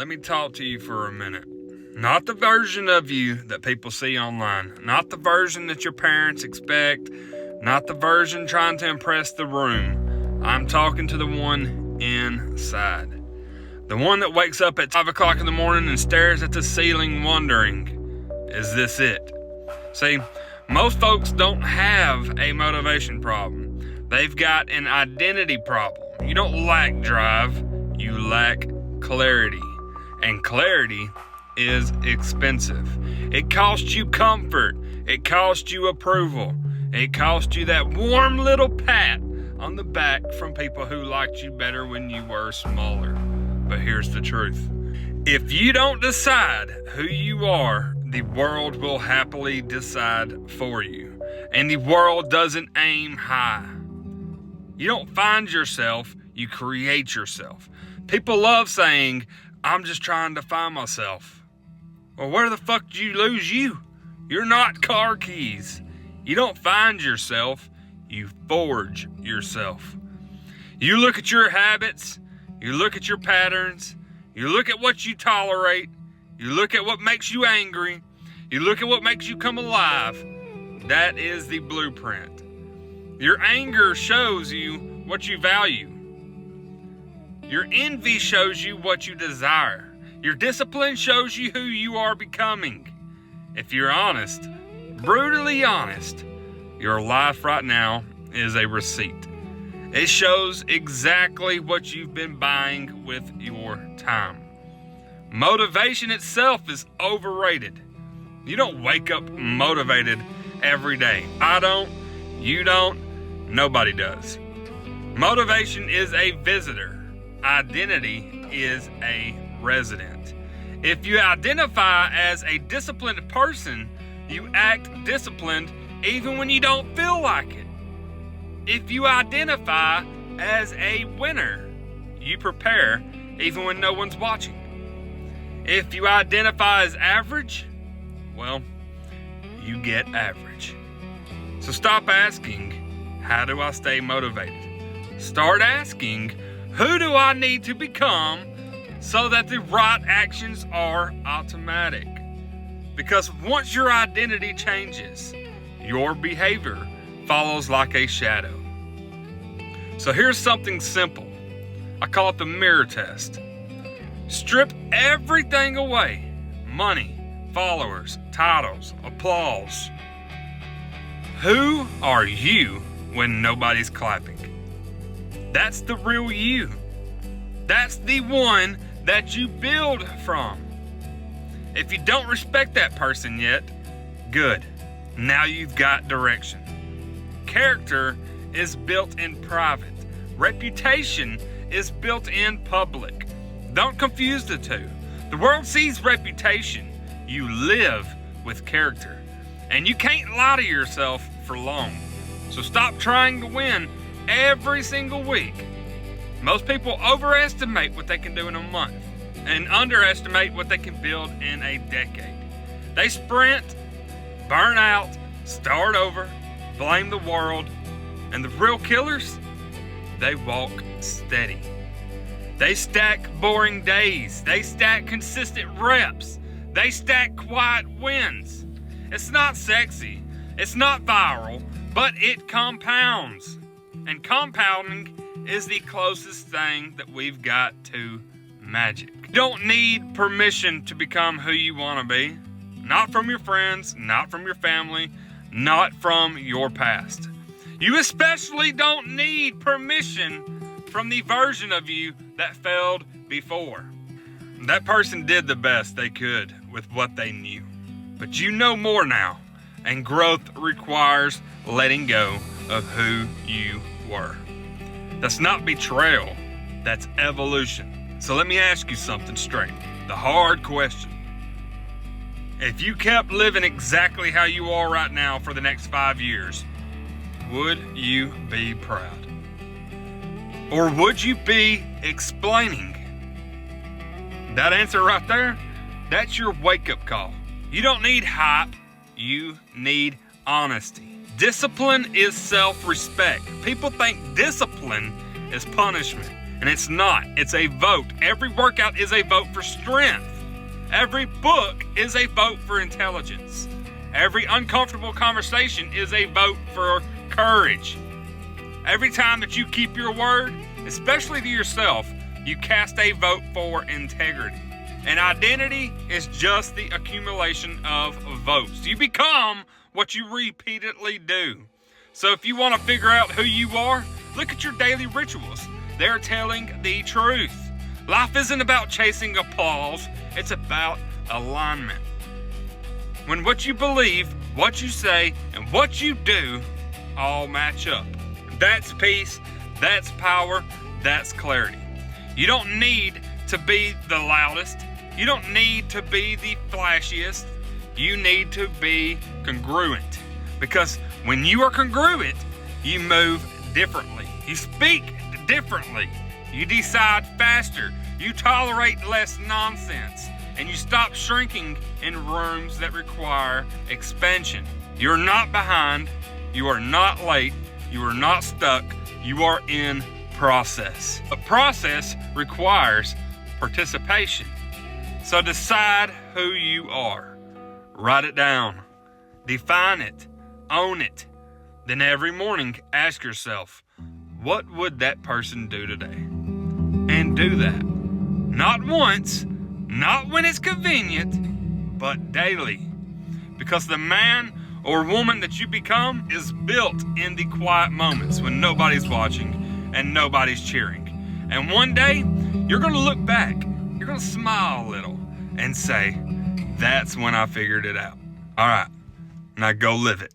let me talk to you for a minute. Not the version of you that people see online. Not the version that your parents expect. Not the version trying to impress the room. I'm talking to the one inside. The one that wakes up at 5 o'clock in the morning and stares at the ceiling wondering, is this it? See, most folks don't have a motivation problem. They've got an identity problem. You don't lack drive, you lack clarity. And clarity is expensive. It costs you comfort. It costs you approval. It costs you that warm little pat on the back from people who liked you better when you were smaller. But here's the truth. If you don't decide who you are, the world will happily decide for you. And the world doesn't aim high. You don't find yourself, you create yourself. People love saying, I'm just trying to find myself. Well, where the fuck did you lose you? You're not car keys. You don't find yourself, you forge yourself. You look at your habits, you look at your patterns, you look at what you tolerate, you look at what makes you angry, you look at what makes you come alive. That is the blueprint. Your anger shows you what you value. Your envy shows you what you desire. Your discipline shows you who you are becoming. If you're honest, brutally honest, your life right now is a receipt. It shows exactly what you've been buying with your time. Motivation itself is overrated. You don't wake up motivated every day. I don't, you don't, nobody does. Motivation is a visitor. Identity is a resident. If you identify as a disciplined person, you act disciplined even when you don't feel like it. If you identify as a winner, you prepare even when no one's watching. If you identify as average, well, you get average. So stop asking, how do I stay motivated? Start asking, who do I need to become so that the right actions are automatic? Because once your identity changes, your behavior follows like a shadow. So here's something simple. I call it the mirror test. Strip everything away. Money, followers, titles, applause. Who are you when nobody's clapping? That's the real you. That's the one that you build from. If you don't respect that person yet, good. Now you've got direction. Character is built in private. Reputation is built in public. Don't confuse the two. The world sees reputation. You live with character. And you can't lie to yourself for long. So stop trying to win every single week. Most people overestimate what they can do in a month and underestimate what they can build in a decade. They sprint, burn out, start over, blame the world, and the real killers, they walk steady. They stack boring days. They stack consistent reps. They stack quiet wins. It's not sexy. It's not viral, but it compounds. And compounding is the closest thing that we've got to magic. You don't need permission to become who you want to be. Not from your friends, not from your family, not from your past. You especially don't need permission from the version of you that failed before. That person did the best they could with what they knew. But you know more now, and growth requires letting go of who you were. That's not betrayal, that's evolution. So let me ask you something straight, the hard question. If you kept living exactly how you are right now for the next 5 years, would you be proud? Or would you be explaining? That answer right there, that's your wake-up call. You don't need hype, you need honesty. Discipline is self-respect. People think discipline is punishment. And it's not. It's a vote. Every workout is a vote for strength. Every book is a vote for intelligence. Every uncomfortable conversation is a vote for courage. Every time that you keep your word, especially to yourself, you cast a vote for integrity. And identity is just the accumulation of votes. You become what you repeatedly do. So if you want to figure out who you are, look at your daily rituals. They're telling the truth. Life isn't about chasing applause. It's about alignment. When what you believe, what you say, and what you do all match up. That's peace, that's power, that's clarity. You don't need to be the loudest. You don't need to be the flashiest. You need to be congruent. Because when you are congruent, you move differently. You speak differently. You decide faster. You tolerate less nonsense. And you stop shrinking in rooms that require expansion. You're not behind. You are not late. You are not stuck. You are in process. A process requires participation. So decide who you are. Write it down. Define it. Own it. Then every morning ask yourself, what would that person do today? And do that. Not once, not when it's convenient, but daily. Because the man or woman that you become is built in the quiet moments when nobody's watching and nobody's cheering. And one day, you're going to look back, you're going to smile a little and say, that's when I figured it out. All right, now go live it.